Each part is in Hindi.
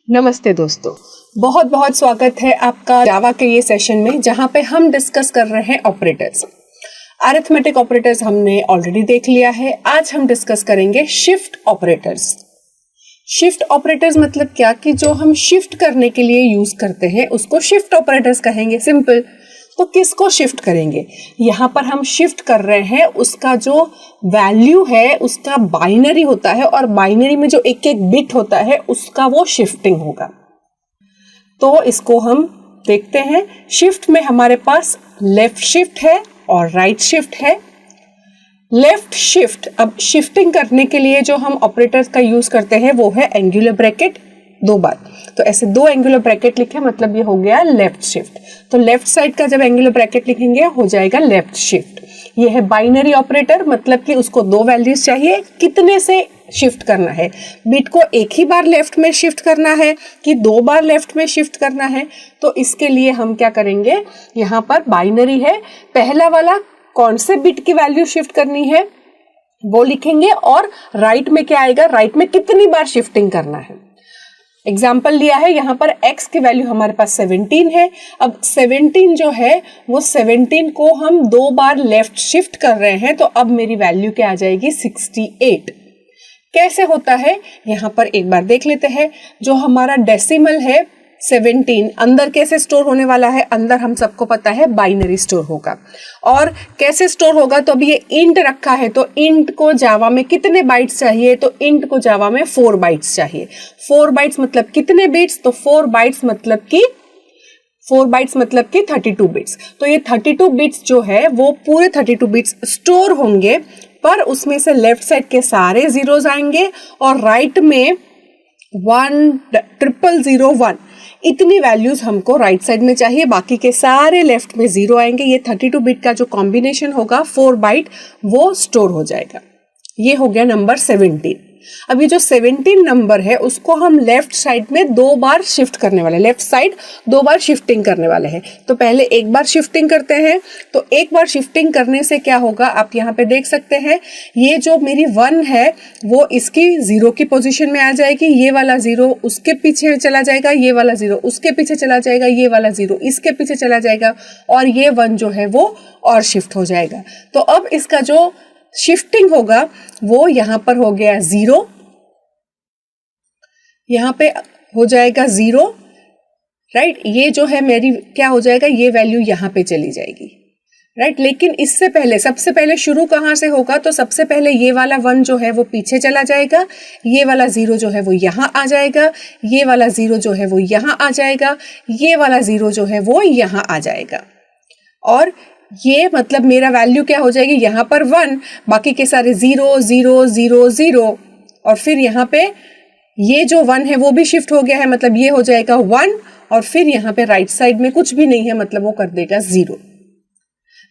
नमस्ते दोस्तों, बहुत बहुत स्वागत है आपका जावा के ये सेशन में जहां पे हम डिस्कस कर रहे हैं ऑपरेटर्स। अरिथमेटिक ऑपरेटर्स हमने ऑलरेडी देख लिया है। आज हम डिस्कस करेंगे शिफ्ट ऑपरेटर्स। शिफ्ट ऑपरेटर्स मतलब क्या कि जो हम शिफ्ट करने के लिए यूज करते हैं उसको शिफ्ट ऑपरेटर्स कहेंगे। सिंपल। तो किसको शिफ्ट करेंगे? यहाँ पर हम शिफ्ट कर रहे हैं उसका जो वैल्यू है उसका बाइनरी होता है और बाइनरी में जो एक एक बिट होता है उसका वो शिफ्टिंग होगा। तो इसको हम देखते हैं। शिफ्ट में हमारे पास लेफ्ट शिफ्ट है और राइट शिफ्ट है। लेफ्ट शिफ्ट, अब शिफ्टिंग करने के लिए जो हम ऑपरेटर्स का यूज करते हैं वो है एंगुलर ब्रैकेट 2 बार। तो ऐसे 2 एंगुलर ब्रैकेट लिखे मतलब ये हो गया लेफ्ट शिफ्ट। तो लेफ्ट साइड का जब एंगुलर ब्रैकेट लिखेंगे हो जाएगा लेफ्ट शिफ्ट। ये है बाइनरी ऑपरेटर, मतलब कि उसको 2 वैल्यूज चाहिए। कितने से शिफ्ट करना है? बिट को एक ही बार लेफ्ट में शिफ्ट करना है कि 2 बार लेफ्ट में शिफ्ट करना है? तो इसके लिए हम क्या करेंगे, यहाँ पर बाइनरी है, पहला वाला कौन से बिट की वैल्यू शिफ्ट करनी है वो लिखेंगे और राइट में क्या आएगा, राइट में कितनी बार शिफ्टिंग करना है। एग्जाम्पल लिया है, यहाँ पर x की वैल्यू हमारे पास 17 है। अब 17 जो है वो 17 को हम 2 बार लेफ्ट शिफ्ट कर रहे हैं, तो अब मेरी वैल्यू क्या आ जाएगी 68। कैसे होता है यहाँ पर एक बार देख लेते हैं। जो हमारा डेसिमल है 17 अंदर कैसे स्टोर होने वाला है? अंदर हम सबको पता है बाइनरी स्टोर होगा। और कैसे स्टोर होगा? तो अभी ये इंट रखा है तो इंट को जावा में कितने बाइट्स चाहिए? तो इंट को जावा में 4 बाइट्स चाहिए। 4 बाइट्स मतलब कितने बिट्स? तो 4 बाइट्स मतलब कि 32 बिट्स। तो ये 32 बिट्स जो है वो पूरे 32 बिट्स स्टोर होंगे, पर उसमें से लेफ्ट साइड के सारे जीरोस आएंगे और राइट में 10001 इतनी वैल्यूज हमको राइट साइड में चाहिए। बाकी के सारे लेफ्ट में 0 आएंगे। ये 32 बिट का जो कॉम्बिनेशन होगा 4 बाइट वो स्टोर हो जाएगा। ये हो गया नंबर 17। अब ये जो 17 नंबर है उसको हम लेफ्ट साइड में 2 बार शिफ्ट करने वाले, लेफ्ट साइड 2 बार शिफ्टिंग करने वाले हैं। तो पहले एक बार शिफ्टिंग करते हैं। तो एक बार शिफ्टिंग करने से क्या होगा, आप यहाँ पे देख सकते हैं, ये जो मेरी 1 है वो इसकी 0 की पोजीशन में आ जाएगी। ये वाला 0 उसके पीछे चला जाएगा, ये वाला 0 उसके पीछे चला जाएगा, ये वाला 0 इसके पीछे चला जाएगा और ये 1 जो है वो और शिफ्ट हो जाएगा। तो अब इसका जो शिफ्टिंग होगा वो यहाँ पर हो गया 0, यहाँ पे हो जाएगा 0, राइट। ये जो है मेरी क्या हो जाएगा, ये वैल्यू यहाँ पे चली जाएगी, राइट। लेकिन इससे पहले सबसे पहले शुरू कहाँ से होगा? तो सबसे पहले ये वाला 1 जो है वो पीछे चला जाएगा, ये वाला 0 जो है वो यहाँ आ जाएगा, ये वाला 0 जो है वो यहाँ आ जाएगा, ये वाला 0 जो है वो यहाँ आ जाएगा। और ये मतलब मेरा वैल्यू क्या हो जाएगी, यहाँ पर 1, बाकी के सारे 0 0 0 0 और फिर यहाँ पे ये जो 1 है वो भी शिफ्ट हो गया है, मतलब ये हो जाएगा 1 और फिर यहाँ पे राइट साइड में कुछ भी नहीं है, मतलब वो कर देगा 0,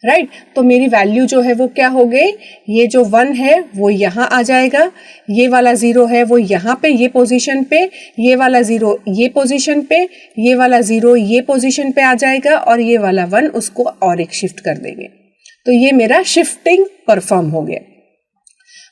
राइट। तो मेरी वैल्यू जो है वो क्या हो गई, ये जो 1 है वो यहाँ आ जाएगा, ये वाला 0 है वो यहाँ पे ये पोजीशन पे, ये वाला 0 ये पोजीशन पे, ये वाला 0 ये पोजीशन पे आ जाएगा और ये वाला 1 उसको और एक शिफ्ट कर देंगे। तो ये मेरा शिफ्टिंग परफॉर्म हो गया।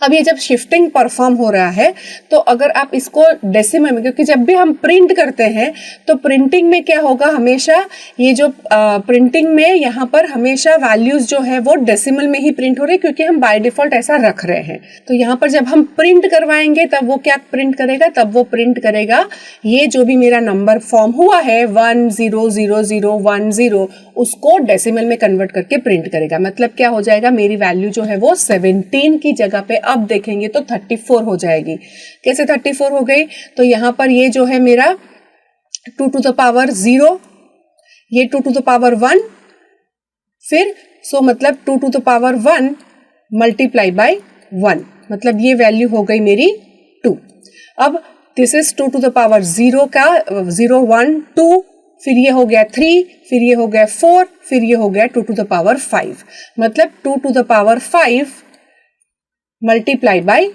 अब ये जब शिफ्टिंग परफॉर्म हो रहा है तो अगर आप इसको डेसिमल में, क्योंकि जब भी हम प्रिंट करते हैं तो प्रिंटिंग में क्या होगा, हमेशा ये जो प्रिंटिंग में यहाँ पर हमेशा वैल्यूज जो है वो डेसिमल में ही प्रिंट हो रही है, क्योंकि हम बाय डिफॉल्ट ऐसा रख रहे हैं। तो यहाँ पर जब हम प्रिंट करवाएंगे तब वो क्या प्रिंट करेगा, तब वो प्रिंट करेगा ये जो भी मेरा नंबर फॉर्म हुआ है 1 0 0 0 1 0 उसको डेसिमल में कन्वर्ट करके प्रिंट करेगा। मतलब क्या हो जाएगा, मेरी वैल्यू जो है वो 17 की जगह पे अब देखेंगे तो 34 हो जाएगी। कैसे 34 हो गई? तो यहाँ पर ये जो है मेरा 2 to the power 0, ये 2 to the power 1, फिर मतलब 2 to the power 1 multiply by 1, मतलब ये वैल्यू हो गई मेरी 2। अब this is 2 to the power 0 का 0 1 2, फिर ये हो गया 3, फिर ये हो गया 4, फिर ये हो गया 2 to the power 5, मतलब 2 to the power 5 multiply by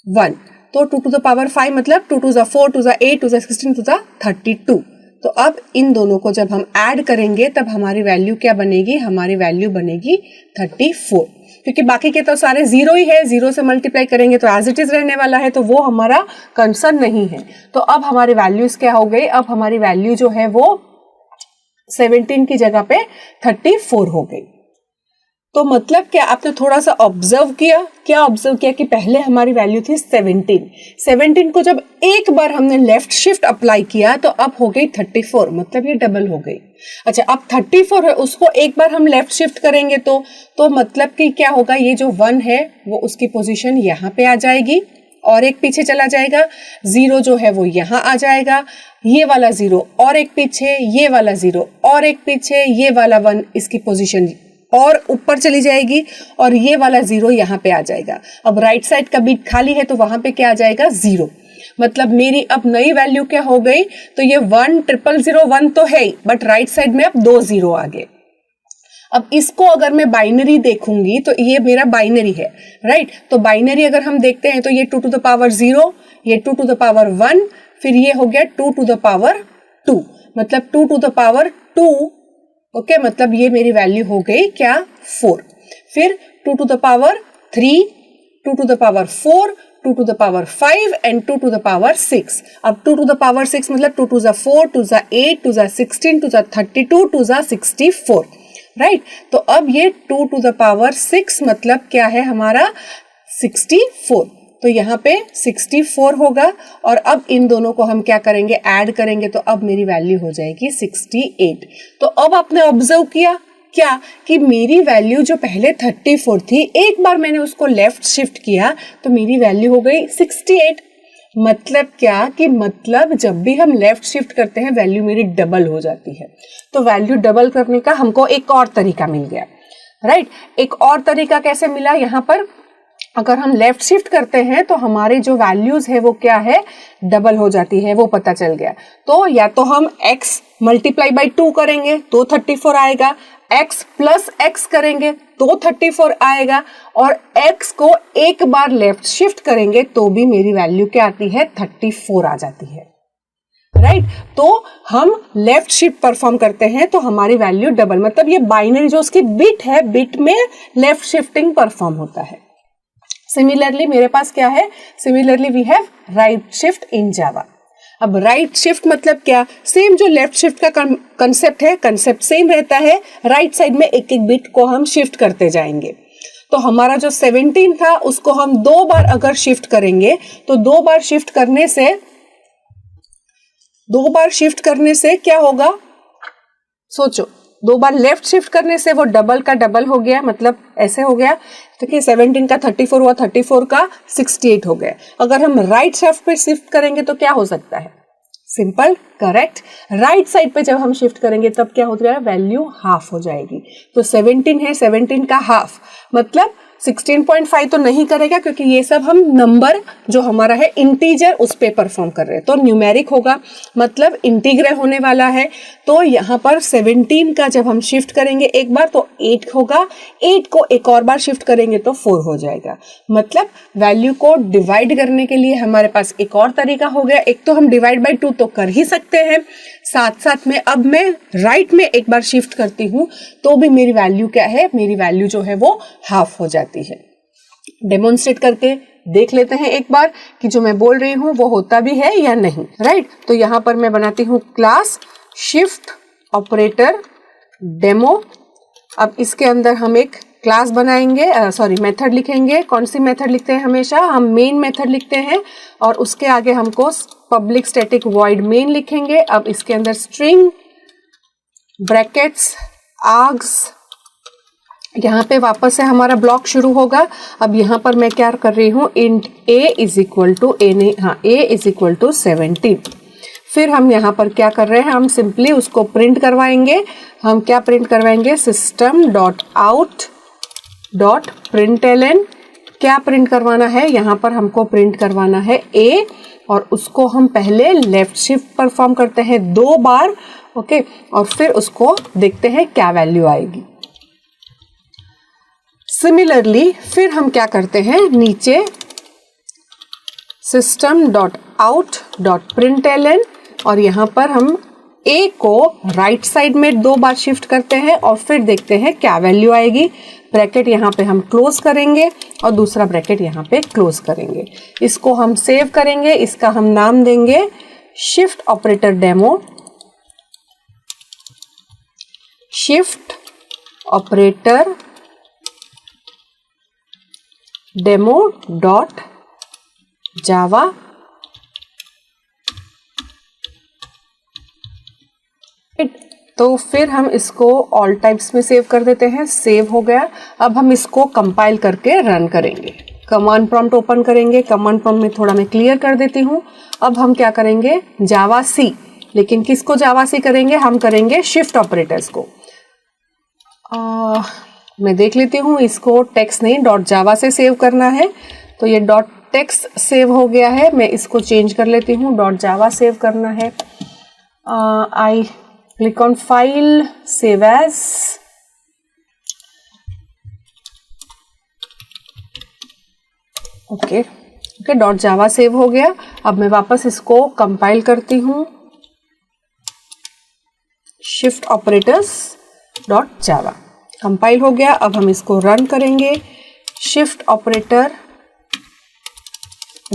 1। तो 2 to the power 5 मतलब 2 to the 4 to the 8 to the 16 to the 32। तो अब इन दोनों को जब हम ऐड करेंगे तब हमारी वैल्यू क्या बनेगी, हमारी वैल्यू बनेगी 34, क्योंकि बाकी के तो सारे जीरो ही है, जीरो से मल्टीप्लाई करेंगे तो एज इट इज रहने वाला है, तो वो हमारा कंसर्न नहीं है। तो अब हमारी वैल्यूज क्या हो गई, अब हमारी वैल्यू जो है वो 17 की जगह पे 34 हो गई। तो मतलब क्या, आपने थोड़ा सा ऑब्जर्व किया, क्या ऑब्जर्व किया कि पहले हमारी वैल्यू थी 17 को जब एक बार हमने लेफ्ट शिफ्ट अप्लाई किया तो अब हो गई 34, मतलब ये डबल हो गई। अच्छा, अब 34 है, उसको एक बार हम लेफ्ट शिफ्ट करेंगे तो मतलब कि क्या होगा, ये जो 1 है वो उसकी पोजीशन यहाँ पे आ जाएगी और एक पीछे चला जाएगा, 0 जो है वो यहाँ आ जाएगा, ये वाला 0 और एक पीछे, ये वाला 0 और एक पीछे, ये वाला 1 इसकी पोजीशन और ऊपर चली जाएगी और ये वाला 0 यहाँ पे आ जाएगा। अब राइट साइड का बिट खाली है तो वहां पे क्या आ जाएगा, 0। मतलब मेरी अब नई वैल्यू क्या हो गई, तो ये 10001 तो है ही, बट राइट साइड में अब 2 0 आ गए। अब इसको अगर मैं बाइनरी देखूंगी तो ये मेरा बाइनरी है, राइट। तो बाइनरी अगर हम देखते हैं तो ये 2 to the power 0, ये 2 to the power 1, फिर ये हो गया 2 to the power 2, मतलब 2 to the power 2, ओके, मतलब ये मेरी वैल्यू हो गई क्या, 4। फिर 2 to the power 3, 2 to the power 4, 2 to the power 5 and 2 to the power 6। अब 2 to the power 6 मतलब 2 to the 4, 2 to the 8, 2 to the 16, 2 to the 32, 2 to the 64, right. तो अब ये 2 to the power 6 मतलब क्या है हमारा 64, तो यहाँ पे 64 होगा और अब इन दोनों को हम क्या करेंगे, ऐड करेंगे, तो अब मेरी वैल्यू हो जाएगी 68। तो अब आपने ऑब्जर्व किया क्या कि मेरी वैल्यू जो पहले 34 थी, एक बार मैंने उसको लेफ्ट शिफ्ट किया तो मेरी वैल्यू हो गई 68। मतलब क्या कि मतलब जब भी हम लेफ्ट शिफ्ट करते हैं वैल्यू मेरी डबल हो जाती है। तो वैल्यू डबल करने का हमको एक और तरीका मिल गया, राइट। एक और तरीका कैसे मिला, यहाँ पर अगर हम लेफ्ट शिफ्ट करते हैं तो हमारे जो वैल्यूज है वो क्या है, डबल हो जाती है, वो पता चल गया। तो या तो हम x मल्टीप्लाई बाई 2 करेंगे तो 34 आएगा, x प्लस x करेंगे तो 34 आएगा, और x को एक बार लेफ्ट शिफ्ट करेंगे तो भी मेरी वैल्यू क्या आती है, 34 आ जाती है, राइट। तो हम लेफ्ट शिफ्ट परफॉर्म करते हैं तो हमारी वैल्यू डबल, मतलब ये बाइनरी जो उसकी बिट है, बिट में लेफ्ट शिफ्टिंग परफॉर्म होता है। सिमिलरली मेरे पास क्या है, similarly we have right shift in Java. अब राइट शिफ्ट मतलब क्या, सेम जो लेफ्ट शिफ्ट का कंसेप्ट है, कंसेप्ट सेम रहता है, राइट साइड में एक एक बिट को हम शिफ्ट करते जाएंगे। तो हमारा जो 17 था उसको हम 2 बार अगर शिफ्ट करेंगे तो 2 बार शिफ्ट करने से क्या होगा, सोचो, 2 बार लेफ्ट शिफ्ट करने से वो डबल का डबल हो गया, मतलब ऐसे हो गया, तो कि 17 का 34 हुआ, 34 का 68 हो गया। अगर हम राइट शिफ्ट पे शिफ्ट करेंगे तो क्या हो सकता है, सिंपल, करेक्ट, राइट साइड पे जब हम शिफ्ट करेंगे तब क्या हो जाएगा, वैल्यू हाफ हो जाएगी। तो 17 है, 17 का हाफ मतलब 16.5 तो नहीं करेगा, क्योंकि ये सब हम नंबर जो हमारा है इंटीजर उस पे परफॉर्म कर रहे हैं, तो न्यूमेरिक होगा, मतलब इंटीग्रे होने वाला है। तो यहाँ पर 17 का जब हम शिफ्ट करेंगे एक बार तो 8 होगा, 8 को एक और बार शिफ्ट करेंगे तो 4 हो जाएगा। मतलब वैल्यू को डिवाइड करने के लिए हमारे पास एक और तरीका हो गया, एक तो हम डिवाइड बाई 2 तो कर ही सकते हैं, साथ साथ में अब मैं राइट में एक बार शिफ्ट करती हूँ तो भी मेरी वैल्यू क्या है, मेरी वैल्यू जो है वो हाफ हो जाती है। डेमोन्स्ट्रेट करके देख लेते हैं एक बार कि जो मैं बोल रही हूँ वो होता भी है या नहीं, राइट। तो यहाँ पर मैं बनाती हूँ क्लास शिफ्ट ऑपरेटर डेमो। अब इसके अंदर हम एक क्लास बनाएंगे, मेथड लिखेंगे। कौन सी मेथड लिखते हैं, हमेशा हम मेन मेथड लिखते हैं और उसके आगे हमको पब्लिक स्टैटिक वॉइड मेन लिखेंगे। अब इसके अंदर स्ट्रिंग ब्रैकेट्स आर्ग्स, यहाँ पे वापस से हमारा ब्लॉक शुरू होगा। अब यहाँ पर मैं क्या कर रही हूँ, int a is equal to a is equal to 17। फिर हम यहाँ पर क्या कर रहे हैं, हम सिंपली उसको प्रिंट करवाएंगे। हम क्या प्रिंट करवाएंगे, system dot out dot println. क्या प्रिंट करवाना है, यहाँ पर हमको प्रिंट करवाना है a, और उसको हम पहले लेफ्ट शिफ्ट परफॉर्म करते हैं 2 बार, ओके, और फिर उसको देखते हैं क्या वैल्यू आएगी। सिमिलरली फिर हम क्या करते हैं, नीचे system dot out dot println, और यहाँ पर हम ए को राइट साइड में 2 बार शिफ्ट करते हैं और फिर देखते हैं क्या वैल्यू आएगी। ब्रैकेट यहाँ पे हम क्लोज करेंगे और दूसरा ब्रैकेट यहाँ पे क्लोज करेंगे। इसको हम सेव करेंगे, इसका हम नाम देंगे shift operator demo, shift operator demo dot जावा। तो फिर हम इसको ऑल टाइप्स में सेव कर देते हैं। सेव हो गया। अब हम इसको कंपाइल करके रन करेंगे। कमांड प्रॉम्प्ट ओपन करेंगे। कमांड प्रॉम्प्ट में थोड़ा मैं क्लियर कर देती हूँ। अब हम क्या करेंगे, जावा सी, लेकिन किसको जावा सी करेंगे, हम करेंगे शिफ्ट ऑपरेटर्स को। मैं देख लेती हूँ, इसको टेक्स्ट नहीं डॉट जावा से सेव करना है, तो ये डॉट टेक्स्ट सेव हो गया है। मैं इसको चेंज कर लेती हूँ, डॉट जावा सेव करना है। I click on file, save as, okay dot Java save हो गया। अब मैं वापस इसको कंपाइल करती हूँ, shift operators dot Java, compile हो गया। अब हम इसको रन करेंगे, शिफ्ट ऑपरेटर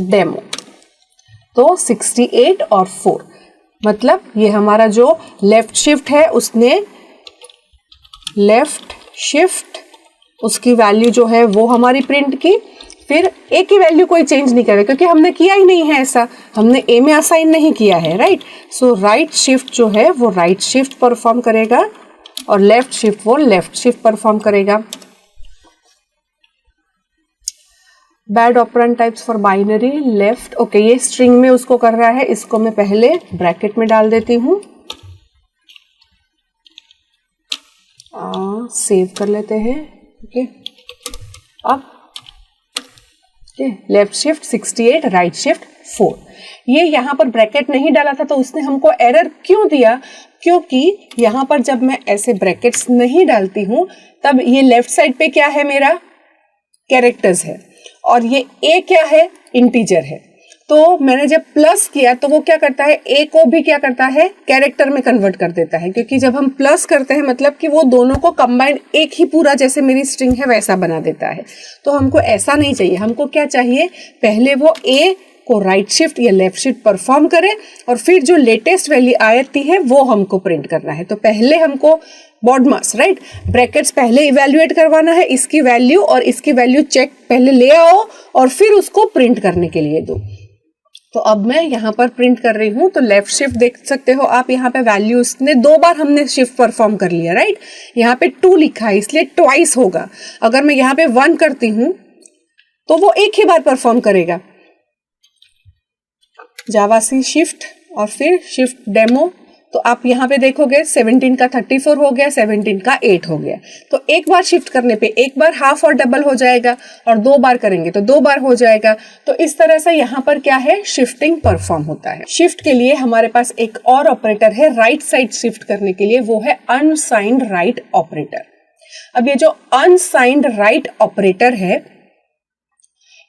डेमो। तो 68 और 4, मतलब ये हमारा जो लेफ्ट शिफ्ट है उसने लेफ्ट शिफ्ट, उसकी वैल्यू जो है वो हमारी प्रिंट की। फिर ए की वैल्यू कोई चेंज नहीं करे क्योंकि हमने किया ही नहीं है ऐसा, हमने ए में असाइन नहीं किया है, राइट। सो राइट शिफ्ट जो है वो राइट शिफ्ट परफॉर्म करेगा और लेफ्ट शिफ्ट वो लेफ्ट शिफ्ट परफॉर्म करेगा। Bad operand types for binary left, okay ये स्ट्रिंग में उसको कर रहा है, इसको मैं पहले ब्रैकेट में डाल देती हूँ। सेव कर लेते हैं, ओके। अब लेफ्ट शिफ्ट 68, राइट शिफ्ट 4। ये यहाँ पर ब्रैकेट नहीं डाला था तो उसने हमको एरर क्यों दिया, क्योंकि यहाँ पर जब मैं ऐसे ब्रैकेट्स नहीं डालती हूँ तब ये लेफ्ट साइड पे क्या है, मेरा कैरेक्टर्स है और ये ए क्या है, इंटीजर है। तो मैंने जब प्लस किया तो वो क्या करता है, ए को भी क्या करता है, कैरेक्टर में कन्वर्ट कर देता है, क्योंकि जब हम प्लस करते हैं मतलब कि वो दोनों को कंबाइंड एक ही पूरा, जैसे मेरी स्ट्रिंग है वैसा बना देता है। तो हमको ऐसा नहीं चाहिए, हमको क्या चाहिए, पहले वो ए को राइट शिफ्ट या लेफ्ट शिफ्ट परफॉर्म करे और फिर जो लेटेस्ट वैल्यू आती है वो हमको प्रिंट करना है। तो पहले हमको बॉडमास, राइट, ब्रैकेट्स पहले इवेल्युएट करवाना है, इसकी वैल्यू और इसकी वैल्यू चेक पहले ले आओ और फिर उसको प्रिंट करने के लिए दो। तो अब मैं यहाँ पर प्रिंट कर रही हूँ, तो लेफ्ट शिफ्ट देख सकते हो आप, यहाँ पे वैल्यू उसने 2 बार हमने शिफ्ट परफॉर्म कर लिया, राइट। यहाँ पे 2 लिखा है इसलिए ट्वाइस होगा। अगर मैं यहाँ पे 1 करती हूँ तो वो एक ही बार परफॉर्म करेगा। जावा सी शिफ्ट और फिर शिफ्ट डेमो, तो आप यहाँ पे देखोगे 17 का 34 हो गया, 17 का 8 हो गया। तो एक बार शिफ्ट करने पे एक बार हाफ और डबल हो जाएगा और 2 बार करेंगे तो 2 बार हो जाएगा। तो इस तरह से यहाँ पर क्या है, शिफ्टिंग परफॉर्म होता है। शिफ्ट के लिए हमारे पास एक और ऑपरेटर है राइट साइड शिफ्ट करने के लिए, वो है अनसाइंड राइट ऑपरेटर। अब ये जो अनसाइंड राइट ऑपरेटर है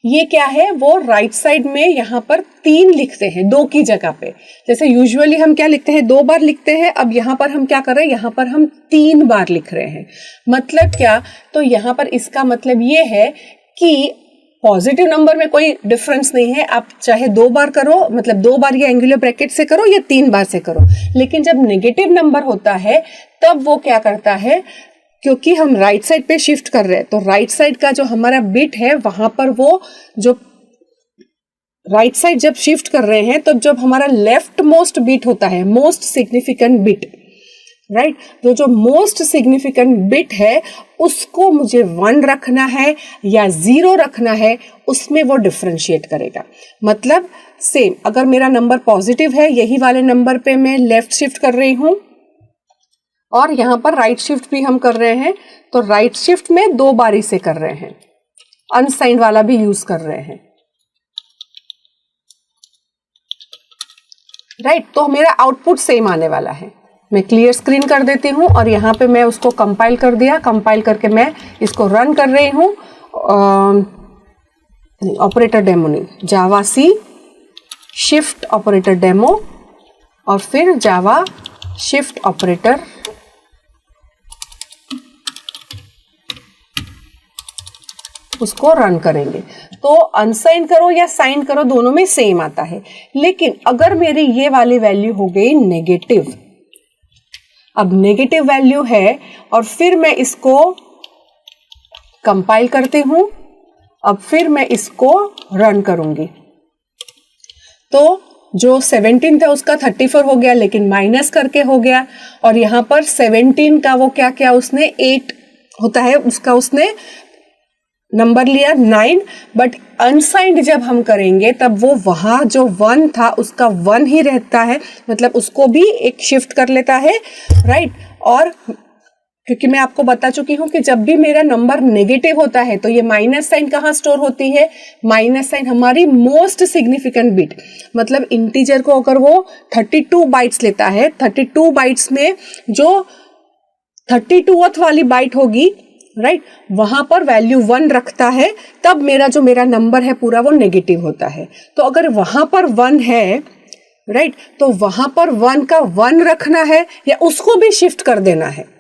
ये क्या है, वो राइट साइड में यहाँ पर 3 लिखते हैं 2 की जगह पे। जैसे यूजुअली हम क्या लिखते हैं, 2 बार लिखते हैं, अब यहाँ पर हम क्या कर रहे हैं, यहाँ पर हम 3 बार लिख रहे हैं। मतलब क्या, तो यहाँ पर इसका मतलब ये है कि पॉजिटिव नंबर में कोई डिफरेंस नहीं है, आप चाहे 2 बार करो, मतलब 2 बार ये एंगुलर ब्रैकेट से करो या 3 बार से करो। लेकिन जब नेगेटिव नंबर होता है तब वो क्या करता है, क्योंकि हम राइट साइड पे शिफ्ट कर रहे हैं तो राइट साइड का जो हमारा बिट है वहां पर वो जो राइट साइड जब शिफ्ट कर रहे हैं तो जब हमारा लेफ्ट मोस्ट बिट होता है, मोस्ट सिग्निफिकेंट बिट, राइट, जो मोस्ट सिग्निफिकेंट बिट है उसको मुझे 1 रखना है या 0 रखना है, उसमें वो डिफरेंशिएट करेगा। मतलब सेम, अगर मेरा नंबर पॉजिटिव है, यही वाले नंबर पे मैं लेफ्ट शिफ्ट कर रही हूं और यहाँ पर राइट शिफ्ट भी हम कर रहे हैं, तो राइट शिफ्ट में 2 बारी से कर रहे हैं, अनसाइंड वाला भी यूज कर रहे हैं, राइट। तो मेरा आउटपुट सेम आने वाला है। मैं क्लियर स्क्रीन कर देती हूँ और यहाँ पे मैं उसको कंपाइल कर दिया, कंपाइल करके मैं इसको रन कर रही हूँ। ऑपरेटर डेमो नहीं, जावा सी शिफ्ट ऑपरेटर डेमो और फिर जावा शिफ्ट ऑपरेटर उसको रन करेंगे। तो अनसाइन करो या साइन करो दोनों में सेम आता है। लेकिन अगर मेरी ये वाली वैल्यू हो गई नेगेटिव, अब नेगेटिव वैल्यू है और फिर मैं इसको कंपाइल करती हूं, अब फिर मैं इसको रन करूंगी, तो जो 17 था उसका 34 हो गया, लेकिन माइनस करके हो गया। और यहां पर 17 का वो क्या क्या उसने 8 होता है उसका उसने नंबर लिया 9, बट अनसाइंड जब हम करेंगे तब वो वहां जो 1 था उसका 1 ही रहता है, मतलब उसको भी एक शिफ्ट कर लेता है, राइट। और क्योंकि मैं आपको बता चुकी हूं कि जब भी मेरा नंबर नेगेटिव होता है तो ये माइनस साइन कहाँ स्टोर होती है, माइनस साइन हमारी मोस्ट सिग्निफिकेंट बिट, मतलब इंटीजर को अगर वो 32 बाइट्स लेता है, 32 बाइट्स में जो 32th वाली बाइट होगी, राइट, वहां पर वैल्यू 1 रखता है, तब मेरा नंबर है पूरा वो नेगेटिव होता है। तो अगर वहां पर 1 है, राइट, तो वहां पर 1 का 1 रखना है या उसको भी शिफ्ट कर देना है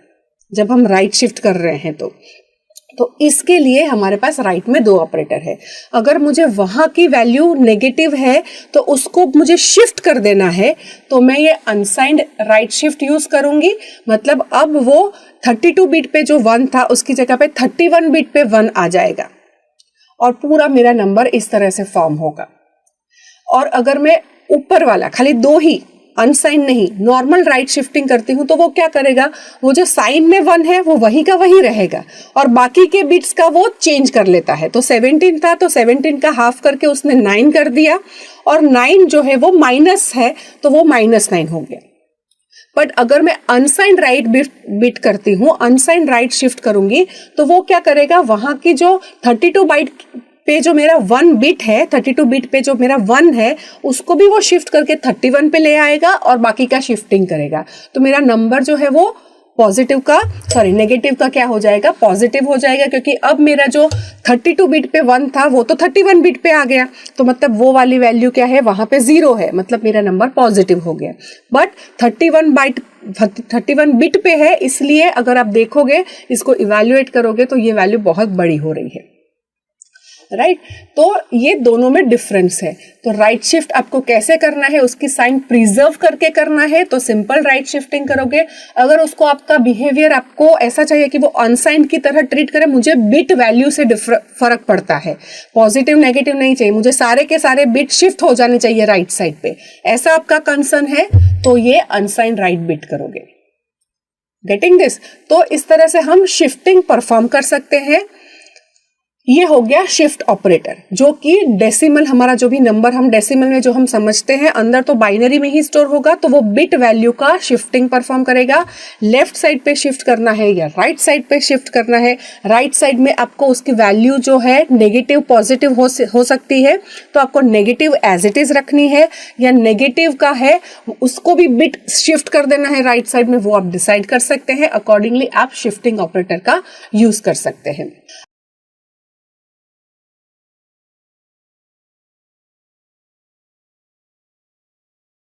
जब हम राइट शिफ्ट कर रहे हैं। तो इसके लिए हमारे पास राइट में 2 ऑपरेटर है। अगर मुझे वहां की वैल्यू नेगेटिव है तो उसको मुझे शिफ्ट कर देना है, तो मैं ये अनसाइंड राइट शिफ्ट यूज करूंगी। मतलब अब वो 32 बिट पे जो 1 था उसकी जगह पे 31 बिट पे 1 आ जाएगा और पूरा मेरा नंबर इस तरह से फॉर्म होगा। और अगर मैं ऊपर वाला खाली 2 ही अनसाइन नहीं नॉर्मल राइट शिफ्टिंग करती हूं तो वो क्या करेगा, वो जो साइन में 1 है वो वही का वही रहेगा और बाकी के बिट्स का वो चेंज कर लेता है। तो 17 था तो 17 का हाफ करके उसने 9 कर दिया और 9 जो है वो माइनस है तो वो -9 हो गया। बट अगर मैं अनसाइन राइट बिट करती हूँ, अनसाइन राइट शिफ्ट करूंगी, तो वो क्या करेगा, वहां की जो 32 बाइट पे जो मेरा 1 बिट है, 32 बिट पे जो मेरा 1 है उसको भी वो शिफ्ट करके 31 पे ले आएगा और बाकी का शिफ्टिंग करेगा। तो मेरा नंबर जो है वो पॉजिटिव का नेगेटिव का क्या हो जाएगा, पॉजिटिव हो जाएगा, क्योंकि अब मेरा जो 32 बिट पे 1 था वो तो 31 बिट पे आ गया, तो मतलब वो वाली वैल्यू क्या है, वहां पे 0 है, मतलब मेरा नंबर पॉजिटिव हो गया। बट 31 बिट पे है, इसलिए अगर आप देखोगे इसको इवैल्यूएट करोगे तो ये वैल्यू बहुत बड़ी हो रही है, राइट। तो ये दोनों में डिफरेंस है। तो राइट शिफ्ट आपको कैसे करना है, उसकी साइन प्रिजर्व करके करना है तो सिंपल राइट शिफ्टिंग करोगे। अगर उसको आपका बिहेवियर आपको ऐसा चाहिए कि वो अनसाइंड की तरह ट्रीट करे, मुझे बिट वैल्यू से फर्क पड़ता है, पॉजिटिव नेगेटिव नहीं चाहिए, मुझे सारे के सारे बिट शिफ्ट हो जाने चाहिए राइट साइड पे, ऐसा आपका कंसर्न है तो ये अनसाइंड राइट बिट करोगे। Getting this? तो इस तरह से हम शिफ्टिंग परफॉर्म कर सकते हैं। ये हो गया शिफ्ट ऑपरेटर, जो कि डेसिमल, हमारा जो भी नंबर हम डेसिमल में जो हम समझते हैं अंदर तो बाइनरी में ही स्टोर होगा, तो वो बिट वैल्यू का शिफ्टिंग परफॉर्म करेगा। लेफ्ट साइड पे शिफ्ट करना है या राइट साइड पे शिफ्ट करना है, राइट साइड में आपको उसकी वैल्यू जो है नेगेटिव पॉजिटिव हो सकती है, तो आपको नेगेटिव एज इट इज रखनी है या नेगेटिव का है उसको भी बिट शिफ्ट कर देना है राइट साइड में, वो आप डिसाइड कर सकते हैं। अकॉर्डिंगली आप शिफ्टिंग ऑपरेटर का यूज कर सकते हैं।